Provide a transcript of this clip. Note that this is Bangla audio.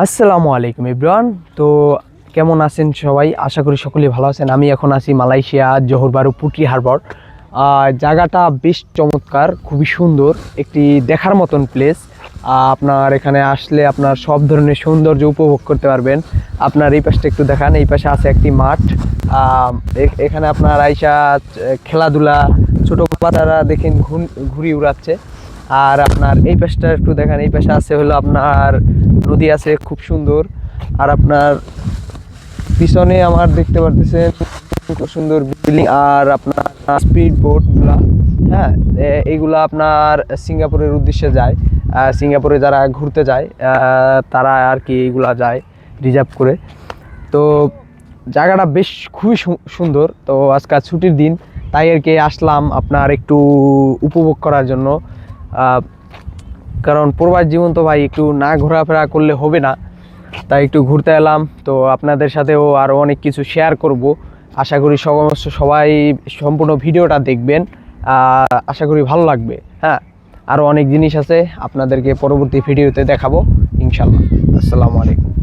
আসসালামু আলাইকুম এভরিওয়ান। তো কেমন আছেন সবাই? আশা করি সকলেই ভালো আছেন। আমি এখন আছি মালয়েশিয়া জোহর বারু পুটরি হারবার। জায়গাটা বেশ চমৎকার, খুবই সুন্দর, একটি দেখার মতন প্লেস। আপনার এখানে আসলে আপনার সব ধরনের সৌন্দর্য উপভোগ করতে পারবেন। আপনার এই পাশটা একটু দেখান, এই পাশে আছে একটি মাঠ। এখানে আপনার আইসা খেলাধুলা, ছোটো বাচ্চারা দেখেন ঘুড়ি উড়াচ্ছে। আর আপনার এই পাশটা একটু দেখেন, এই পাশে আছে হলো আপনার নদী আছে খুব সুন্দর। আর আপনার পিছনে আমার দেখতে পারতেছেন খুব সুন্দর বিল্ডিং। আর আপনার স্পিড বোটগুলা, হ্যাঁ, এইগুলা আপনার সিঙ্গাপুরের উদ্দেশ্যে যায়। সিঙ্গাপুরে যারা ঘুরতে যায় তারা আর কি এইগুলা যায় রিজার্ভ করে। তো জায়গাটা বেশ খুবই সুন্দর। তো আজকাল ছুটির দিন, তাই আর কি আসলাম আপনার একটু উপভোগ করার জন্য। কারণ প্রবাস জীবন তো ভাই একটু না ঘোরাফেরা করলে হবে না, তাই একটু ঘুরতে এলাম। তো আপনাদের সাথেও আরও অনেক কিছু শেয়ার করব। আশা করি সবাই সম্পূর্ণ ভিডিওটা দেখবেন, আশা করি ভালো লাগবে। হ্যাঁ, আরও অনেক জিনিস আছে আপনাদেরকে পরবর্তী ভিডিওতে দেখাবো ইনশাল্লাহ। আসসালামু আলাইকুম।